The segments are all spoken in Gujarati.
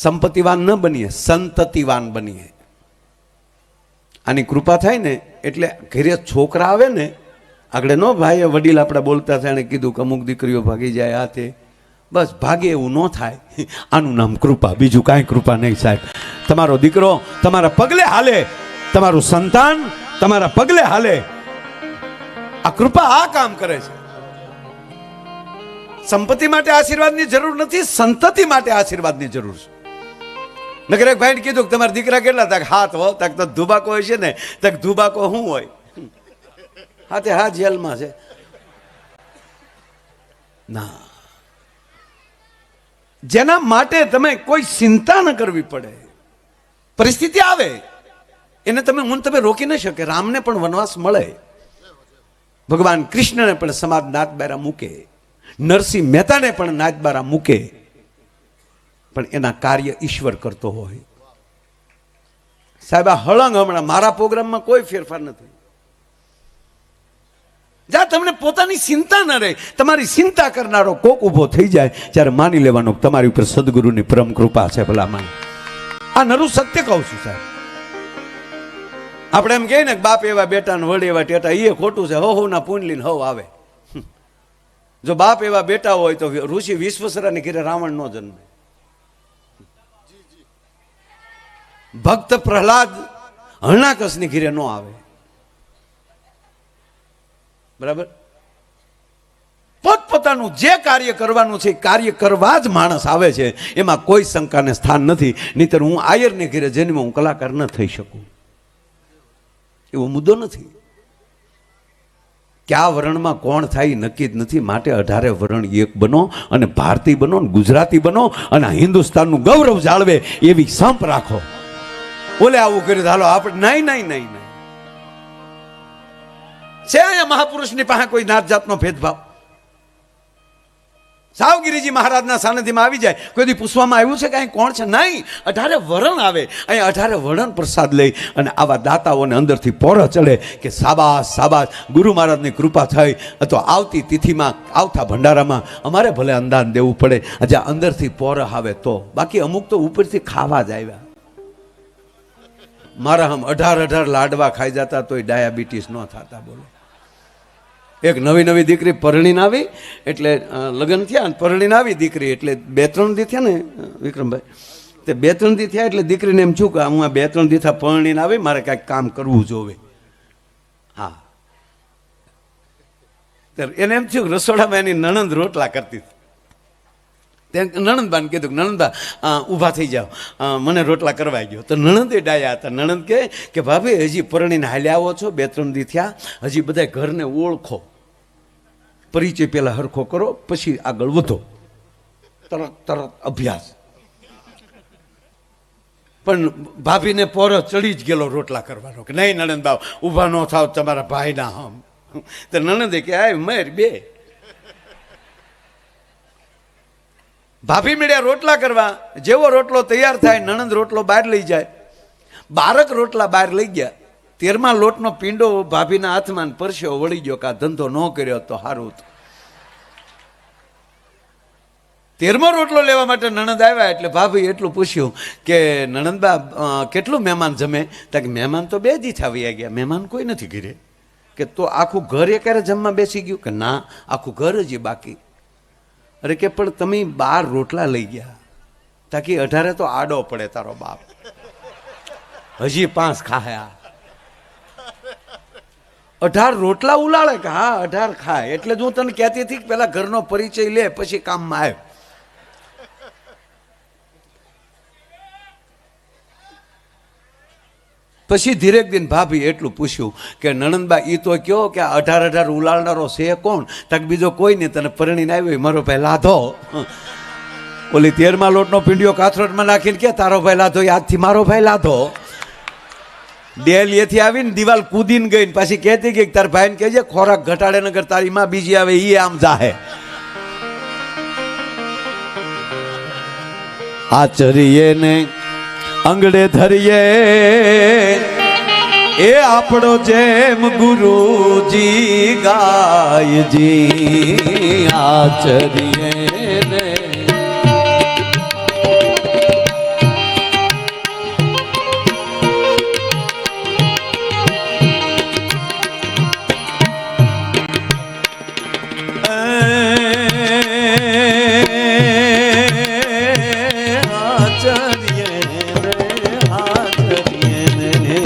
સંપત્તિવાન ન બનીએ, સંતતિવાન બનીએ. આની કૃપા થાય ને એટલે ઘરે છોકરા આવે ને, આગળ નો ભાઈ વડીલ આપણે બોલતા થાય એને કીધું કે અમુક દીકરીઓ ભાગી જાય આ તે, બસ ભાગે એવું ન થાય. આનું નામ કૃપા, બીજું કાંઈ કૃપા નહીં સાહેબ. તમારો દીકરો તમારા પગલે હાલે, તમારું સંતાન તમારા પગલે હાલે, આ કૃપા આ કામ કરે છે. સંપત્તિ માટે આશીર્વાદની જરૂર નથી, સંતતિ માટે આશીર્વાદની જરૂર છે. નગર એક ભાઈને કીધું કે તમારા દીકરા કેટલા? તક હાથ હો. તક તો ધુબાકો હોય છે ને, તક ધુબાકો શું હોય? હાથે હા જેલમાં છે. ના, જેના માટે તમે કોઈ ચિંતા ન કરવી પડે. પરિસ્થિતિ આવે એને તમે રોકી ન શકે. રામને પણ વનવાસ મળે, ભગવાન કૃષ્ણને પણ સમાજ નાત બારા મૂકે, નરસિંહ મહેતાને પણ નાત બારા મૂકે, પણ એના કાર્ય ઈશ્વર કરતો હોય. સાહેબ આ હળંગ હમણાં મારા પ્રોગ્રામમાં કોઈ ફેરફાર નથી. જ્યાં તમને પોતાની ચિંતા ન રહે, તમારી ચિંતા કરનારો કોક ઉભો થઈ જાય, ત્યારે માની લેવાનો તમારી ઉપર સદગુરુની પરમ કૃપા છે. ભલામણ આ નરું સત્ય કહું છું સાહેબ. આપણે એમ કહીએ ને બાપ એવા બેટા ને વડ એવા ટેટા, એ ખોટું છે. હો ના પૂંડલીને હવ આવે. જો બાપ એવા બેટા હોય તો ઋષિ વિશ્વસરાની ઘરે રાવણ નો જન્મે, ભક્ત પ્રહલાદ હરણાકશની ઘરે નો આવે. બરાબર? પોતપોતાનું જે કાર્ય કરવાનું છે કાર્ય કરવા જ માણસ આવે છે, એમાં કોઈ શંકાને સ્થાન નથી. નહીંતર હું આયરને ઘરે જન્મ હું કલાકાર ન થઈ શકું, એવો મુદ્દો નથી. કયા વર્ણમાં કોણ થાય નક્કી જ નથી. માટે 18 વર્ણ એક બનો અને ભારતીય બનો, ગુજરાતી બનો અને હિન્દુસ્તાનનું ગૌરવ જાળવે એવી સંપ રાખો. બોલે આવું કર્યું હાલો આપણે નહીં નહીં નહીં નહીં છે. અહીંયા મહાપુરુષની પાસે કોઈ નાત જાતનો ભેદભાવ સાવગીરીજી મહારાજના સાનિધ્યમાં આવી જાય, કોઈ દી પૂછવામાં આવ્યું છે કે અહીં કોણ છે? નહીં. 18 વર્ણ આવે, અહીંયા 18 વર્ણ પ્રસાદ લઈ અને આવા દાતાઓને અંદરથી પોર ચડે કે સાબાસ સાબાસ, ગુરુ મહારાજની કૃપા થઈ. તો આવતી તિથિમાં આવતા ભંડારામાં અમારે ભલે અંદાન દેવું પડે, જ્યાં અંદરથી પોર આવે તો. બાકી અમુક તો ઉપરથી ખાવા જ આવ્યા. મારા હમ 18 લાડવા ખાઈ જતા તોય ડાયાબિટીસ ન થતા. બોલો, એક નવી દીકરી પરણીને આવી એટલે લગ્ન થયા અને પરણીને આવી દીકરી એટલે 2-3 દી થયા ને વિક્રમભાઈ, તે 2-3 દી થયા એટલે દીકરીને એમ છું કે હું આ 2-3 દી પરણીને આવી, મારે કાંઈક કામ કરવું જોવે. હા, એને એમ થયું રસોડામાં એની નણંદ રોટલા કરતી હતી. નણંદબાને કીધું કે નણંદબા ઊભા થઈ જાઓ, મને રોટલા કરવા ગયો. તો નણંદે ડાયા હતા. નણંદ કહે કે ભાભી હજી પરણીને હાલ્યા આવો છો, 2-3 દી થયા, હજી બધા ઘરને ઓળખો, પરિચય પહેલા હરખો કરો, પછી આગળ વધો. તરત અભ્યાસ. પણ ભાભીને પોર ચડી જ ગયેલો રોટલા કરવાનો કે નહીં નણંદબા ઊભા ન થાવ, તમારા ભાઈના હમ. તો નણંદે કે આ મેર બે ભાભી મળ્યા રોટલા કરવા. જેવો રોટલો તૈયાર થાય, નણંદ રોટલો બહાર લઈ જાય. 12 રોટલા બહાર લઈ ગયા. 13મા લોટનો પીંડો ભાભીના હાથમાં પરસ્યો વળી ગયો કે આ ધંધો ન કર્યો તો સારું હતું. 13મો રોટલો લેવા માટે નણંદ આવ્યા એટલે ભાભી એટલું પૂછ્યું કે નણંદબા કેટલું મહેમાન જમે? તો કે મહેમાન તો 2 દી આવી ગયા, મહેમાન કોઈ નથી ઘરે. કે તો આખું ઘર એકારે જમવા બેસી ગયું? કે ના, આખું ઘર હજી બાકી. અરે કે પણ તમે 12 રોટલા લઈ ગયા, તાકી 18 તો આડો પડે તારો બાપ, હજી 5 ખાયા. 18 રોટલા ઉલાળે કે હા 18 ખાય. એટલે જ હું તને કહેતી હતી કે પેલા ઘરનો પરિચય લે પછી કામમાં આવે. પછી ધીરેક દિન ભાભી એટલું પૂછ્યું કે નણંદબા ઈ તો કયો કે 18 ઉલાળનારો છે કોણ? તક બીજો કોઈ નહીં, તને પરણીને આવ્યો મારો ભાઈ લાધો. ઓલી 13મા લોટનો પીંડિયો કાથરોટમાં નાખીને કે તારો ભાઈ લાધો, યાદથી મારો ભાઈ લાધો. ડેલીએથી આવીને દિવાલ કૂદીને ગઈ, પાછી કહેતી ગઈ તાર ભાઈને કહેજે ખોરાક ઘટાડે નગર તારી માં બીજી આવે ઈ આમ જાહે. આચરીએ ને અંગડે ધરીએ એ આપણો જેમ ગુરુજી ગાયજી. આચરીએ ને હાચરીએ રે હાચરીએ ને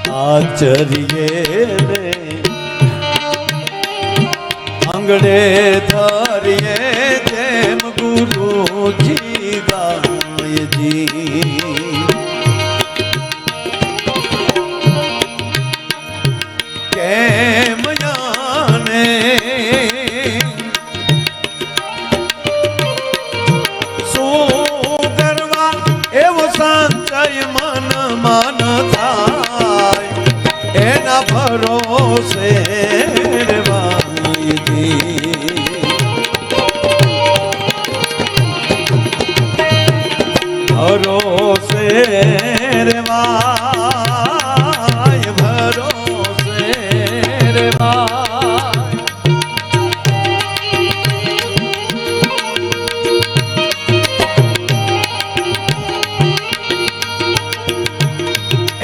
હાચરીએ રે આંગણે ધરીએ જેમ ગુરુજી ગાયજી કેમ જાને શું કરવા એવો સંચય મન મન થાય એના ભરોસે ભરોસે રેવાય ભરોસે રેવાય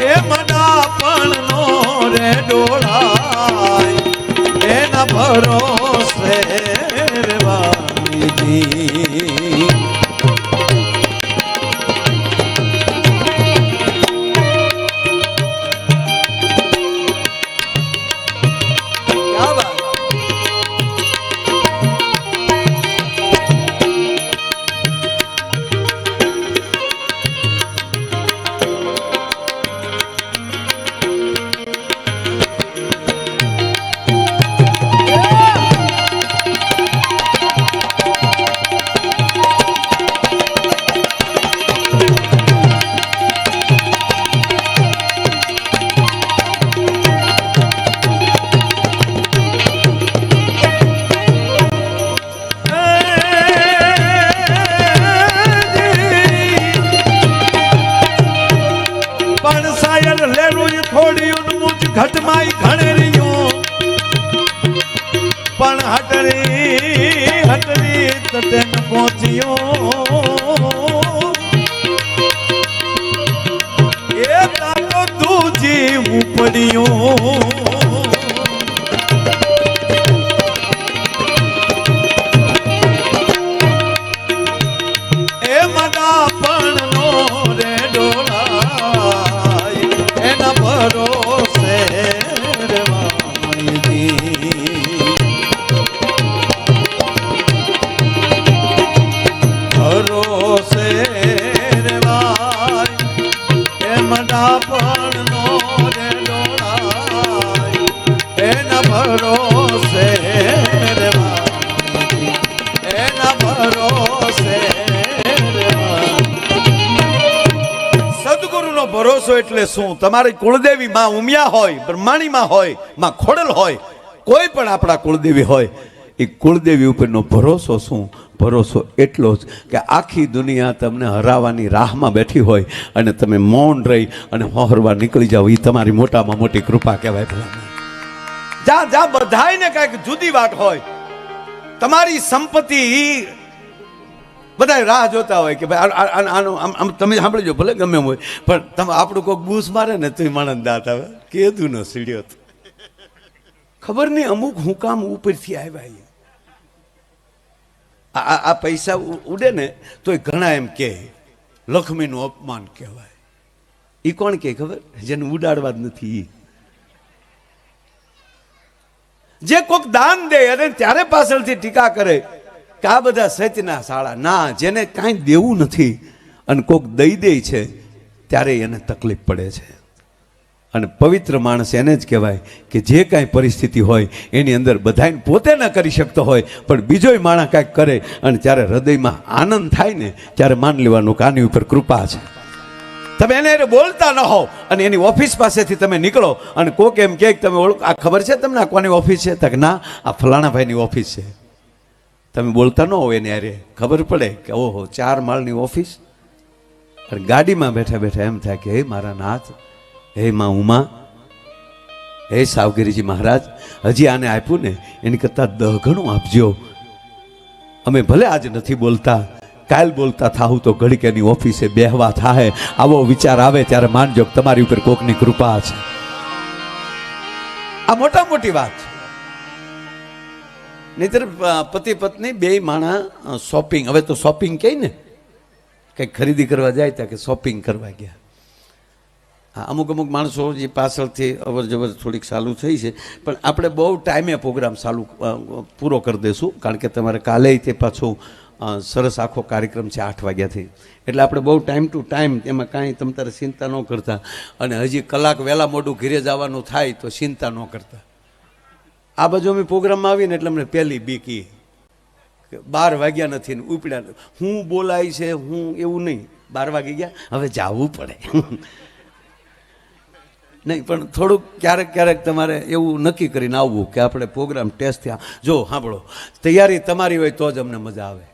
એ મડાપણનો રે ડોળાય એના ભરોસે રેવાય ઘટમાઈ ઘણેરિયું પણ હટરી તટન પહોંચ્યો એ તારો તું જીવું પડ્યું એ મડાપણ નો રે ડોલાય એના ભરોસે ભરોસે રેવાય એ મડાપણ નો રે ડોળાય એના ભરોસે રેવાય એના ભરોસે રેવાય સદગુરુનો ભરોસો એટલે શું? તમારી કુળદેવી માં ઉમિયા હોય, બ્રહ્માણી માં હોય, માં ખોડલ હોય, કોઈ પણ આપણા કુળદેવી હોય, એ કુળદેવી ઉપરનો ભરોસો શું? ભરોસો એટલો જ કે આખી દુનિયા તમને હરાવવાની રાહમાં બેઠી હોય અને તમે મૌન રહી અને હોહરવા નીકળી જાવ, એ તમારી મોટામાં મોટી કૃપા કહેવાય. ભલા જ્યાં જ્યાં બધાયને કાંઈક જુદી વાત હોય, તમારી સંપત્તિ બધા રાહ જોતા હોય કે ભાઈ આનું તમે સાંભળજો, ભલે ગમે એમ હોય, પણ તમે આપણું કોઈક બૂસ મારે ને તો માણસ દાંત આવે, કીધું ન સીડ્યો ખબર નહીં અમુક હુકામ ઉપરથી આવ્યા. આ પૈસા ઉડે ને તો ઘણા એમ કે લક્ષ્મીનું અપમાન કહેવાય. એ કોણ કે ખબર? જેને ઉડાડવા જ નથી. જે કોક દાન દે અને ત્યારે પાછળથી ટીકા કરે કે આ બધા સચના શાળા. ના, જેને કાંઈ દેવું નથી અને કોક દઈ દે છે ત્યારે એને તકલીફ પડે છે. અને પવિત્ર માણસ એને જ કહેવાય કે જે કાંઈ પરિસ્થિતિ હોય એની અંદર બધાને પોતે ન કરી શકતો હોય પણ બીજોય માણસ કાંઈક કરે અને ત્યારે હૃદયમાં આનંદ થાય ને ત્યારે માન લેવાનું કે આની ઉપર કૃપા છે. તમે એને બોલતા ન હો અને એની ઓફિસ પાસેથી તમે નીકળો અને કોક એમ કહે તમે આ ખબર છે તમને આ કોની ઓફિસ છે? તક ના, આ ફલાણાભાઈની ઓફિસ છે. તમે બોલતા ન હો એને અરે ખબર પડે કે ઓહો 4 માળની ઓફિસ. અને ગાડીમાં બેઠા બેઠા એમ થાય કે હે મારા નાથ, હે માં ઉમા, હે સાવગીરીજી મહારાજ, હજી આને આપ્યું ને એની કરતાં 10 ગણું આપજો. અમે ભલે આજ નથી બોલતા, કાલ બોલતા થાવું તો ઘડીક એની ઓફિસે બેહવા થાય. આવો વિચાર આવે ત્યારે માનજો તમારી ઉપર કોકની કૃપા છે. આ મોટા મોટી વાત છે. નહીતર પતિ પત્ની બે માણા શોપિંગ, હવે તો શોપિંગ કહે ને, કંઈક ખરીદી કરવા જાય ત્યાં કે શોપિંગ કરવા ગયા. હા, અમુક અમુક માણસો જે પાછળથી અવર જવર થોડીક ચાલુ થઈ છે, પણ આપણે બહુ ટાઈમે પ્રોગ્રામ પૂરો કરી દઈશું, કારણ કે તમારે કાલે તે પાછું સરસ આખો કાર્યક્રમ છે 8 વાગ્યાથી, એટલે આપણે બહુ ટાઈમ ટુ ટાઈમ એમાં કાંઈ તમે તારે ચિંતા ન કરતા, અને હજી કલાક વહેલા મોડું ઘરે જવાનું થાય તો ચિંતા ન કરતા. આ બાજુ અમે પ્રોગ્રામમાં આવીને એટલે અમને પહેલી બીકી 12 વાગ્યા નથી ને ઉપડ્યા, હું બોલાય છે હું એવું નહીં, 12 વાગી ગયા હવે જવું પડે નહીં, પણ થોડુંક ક્યારેક ક્યારેક તમારે એવું નક્કી કરીને આવવું કે આપણે પ્રોગ્રામ ટેસ્ટ થયા. જો સાંભળો, તૈયારી તમારી હોય તો જ અમને મજા આવે.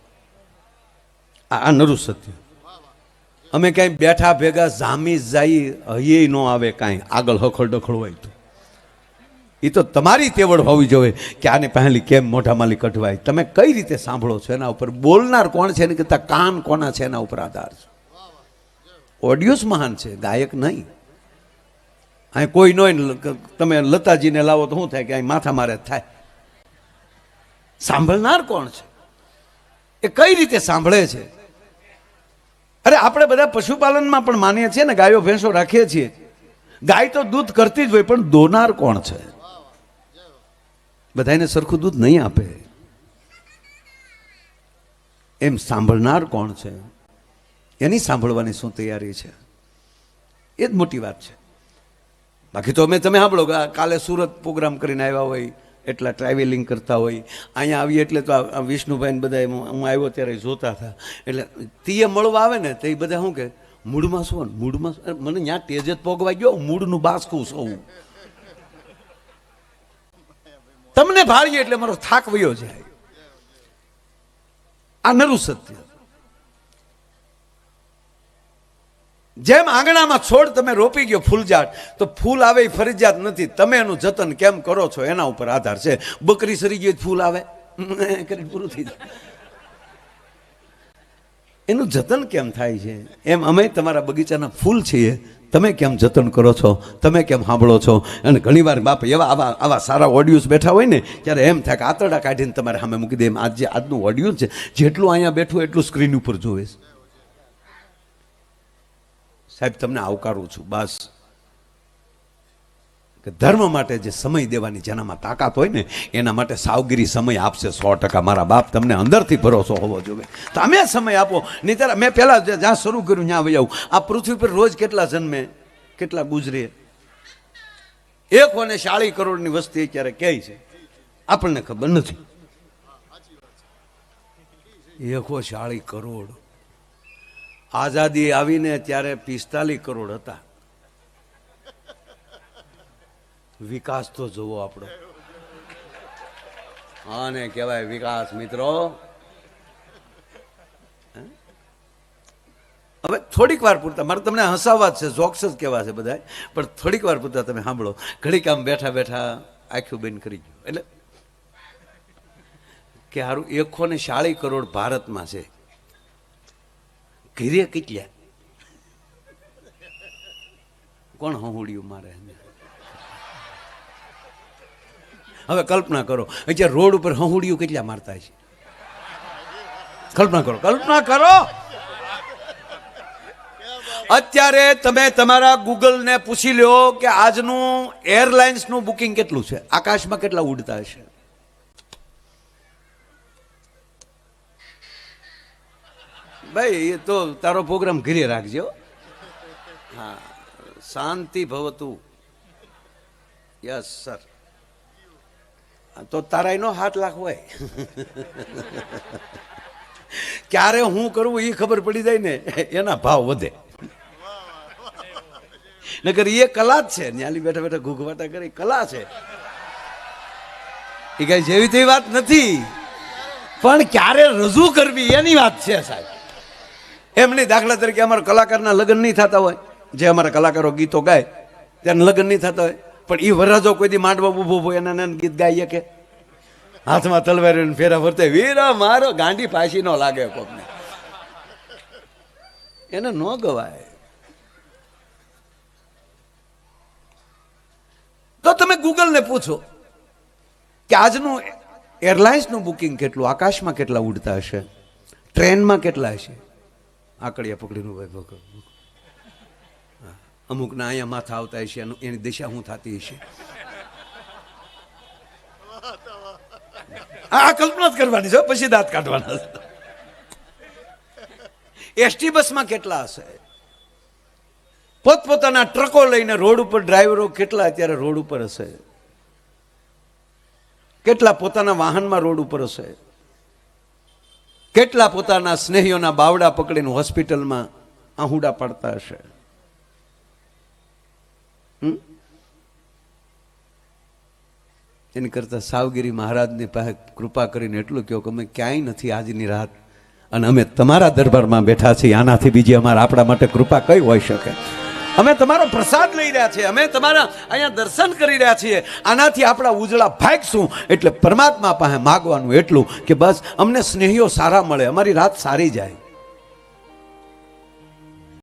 આ નરું સત્ય. અમે કાંઈ બેઠા ભેગા જામી જાય હૈયે ન આવે, કાંઈ આગળ હખડ ડખડ હોય તો એ તો તમારી તેવડ હોવી જોઈએ કે આને પહેલી કેમ મોઢા માલી કઢવાય, તમે કઈ રીતે સાંભળો છો એના ઉપર, બોલનાર કોણ છે એની કરતાં કાન કોના છે એના ઉપર આધાર છે. ઓડિયોસ મહાન છે, ગાયક નહીં. અહીં કોઈ ન હોય, તમે લતાજીને લાવો તો શું થાય કે અહીં માથા મારે થાય. સાંભળનાર કોણ છે, એ કઈ રીતે સાંભળે છે. અરે આપણે બધા પશુપાલનમાં પણ માનીએ છીએ ને, ગાયો ભેંસો રાખીએ છીએ, ગાય તો દૂધ કરતી જ હોય, પણ દોનાર કોણ છે. બધાને સરખું દૂધ નહીં આપે, એમ સાંભળનાર કોણ છે એની સાંભળવાની શું તૈયારી છે, એ જ મોટી વાત છે. બાકી તો તમે સાંભળો કાલે સુરત પ્રોગ્રામ કરીને આવ્યા હોય, એટલા ટ્રાવેલિંગ કરતા હોય, અહીંયા આવીએ એટલે તો આ વિષ્ણુભાઈને બધા હું આવ્યો ત્યારે જોતા હતા, એટલે તીએ મળવા આવે ને તો એ બધા શું કે મૂળમાં શું, મૂળમાં મને ત્યાં તેજ જ પોગવા ગયો, મૂળનું બાસકું સૌ તમને ભાળીએ એટલે મારો થાક વયો જાય. આ નરું સત્ય. જેમ આંગણામાં છોડ તમે રોપી ગયો ફૂલઝાડ, તો ફૂલ આવે એ ફરજિયાત નથી, તમે એનું જતન કેમ કરો છો એના ઉપર આધાર છે. બકરી સરી ગઈ ફૂલ આવે કરી પૂરું થઈ જાય, એનું જતન કેમ થાય છે. એમ અમે તમારા બગીચાના ફૂલ છીએ, તમે કેમ જતન કરો છો, તમે કેમ સાંભળો છો. અને ઘણીવાર બાપ એવા આવા સારા ઓડિયોઝ બેઠા હોય ને, ત્યારે એમ થાય કે આતરડા કાઢીને તમારે સામે મૂકી દે. એમ આજનું ઓડિયો છે, જેટલું અહીંયા બેઠું એટલું સ્ક્રીન ઉપર જોવે. સાહેબ તમને આવકારું છું, બસ કે ધર્મ માટે જે સમય દેવાની જેનામાં તાકાત હોય ને, એના માટે સાવગીરી સમય આપશે 100%. મારા બાપ તમને અંદરથી ભરોસો હોવો જોઈએ, તમે સમય આપો. નહીં ત્યારે મેં પહેલાં જ્યાં શરૂ કર્યું ત્યાં વહી આવું. આ પૃથ્વી પર રોજ કેટલા જન્મે, કેટલા ગુજરે, 140 કરોડની વસ્તી અત્યારે ક્યાંય છે આપણને ખબર નથી. 140 કરોડ. આઝાદી આવીને ત્યારે 45 કરોડ હતા. વિકાસ તો જોવો આપણો, આને કહેવાય વિકાસ મિત્રો. હવે થોડીક વાર પૂરતા, મારે તમને હસાવવા જ છે, જોક્સ જ કહેવા છે બધા, પણ થોડીક વાર પૂરતા તમે સાંભળો. ઘડીક આમ બેઠા બેઠા આંખો બંધ કરી ગયો એટલે કે હારું 140 કરોડ ભારતમાં છે, ઘીરે કેટલા, કોણ હહુડિયું મારે. હવે કલ્પના કરો, અત્યારે રોડ ઉપર હહુડિયું કેટલા મારતા છે, કલ્પના કરો, કલ્પના કરો. અત્યારે તમે તમારા ગૂગલને પૂછી લો કે આજનું એરલાઇન્સનું બુકિંગ કેટલું છે, આકાશમાં કેટલા ઉડતા હશે. ભાઈ એ તો તારો પ્રોગ્રામ ઘરે રાખજો. હા, શાંતિ ભવતું. Yes sir. તો તારા એનો 7 લાખ હોય. ક્યારે હું કરવું એ ખબર પડી જાય ને, એના ભાવ વધે. નકર એ કલા જ છે, ન્યાલી બેઠા બેઠા ઘૂઘવાટા કરી કલા છે. એ કઈ જેવી તેવી વાત નથી, પણ ક્યારે રજૂ કરવી એની વાત છે સાહેબ. એમની દાખલા તરીકે અમારા કલાકારના લગ્ન નહીં થતા હોય, જે અમારા કલાકારો ગીતો ગાય ત્યાં લગ્ન નહીં થતા હોય, પણ એ વરરાજો કોઈ દી માંડવા ઊભો હોય એના ગીત ગાઈએ કે હાથમાં તલવાર ફેરા ફરતે વીરા મારો ગાંડી પાછી નો લાગે કોકને, એને ન ગવાય. તો તમે ગૂગલને પૂછો કે આજનું એરલાઇન્સનું બુકિંગ કેટલું, આકાશમાં કેટલા ઉડતા હશે, ટ્રેનમાં કેટલા હશે, આકડિયા પકડીનું ભાઈ ભગત અમુકના અહીંયા માથા આવતા હશે, એની દિશા શું થતી હશે. આ કલ્પના જ કરવાની છે, પછી દાંત કાઢવાના. એસટી બસમાં કેટલા હશે, પોતપોતાના ટ્રકો લઈને રોડ ઉપર ડ્રાઈવરો કેટલા અત્યારે રોડ ઉપર હશે, કેટલા પોતાના વાહનમાં રોડ ઉપર હશે, કેટલા પોતાના સ્નેહીઓના બાવડા પકડીને હોસ્પિટલમાં આહુડા પાડતા હશે. એની કરતા સાવગીરી મહારાજની પાસે કૃપા કરીને એટલું કહો કે અમે ક્યાંય નથી આજની રાત, અને અમે તમારા દરબારમાં બેઠા છીએ, આનાથી બીજી અમારા આપણા માટે કૃપા કઈ હોઈ શકે. અમે તમારો પ્રસાદ લઈ રહ્યા છીએ, અમે તમારા અહીંયા દર્શન કરી રહ્યા છીએ, આનાથી આપણા ઉજળા ભાગશું. એટલે પરમાત્મા પાસે માગવાનું એટલું કે બસ અમને સ્નેહીઓ સારા મળે, અમારી રાત સારી જાય.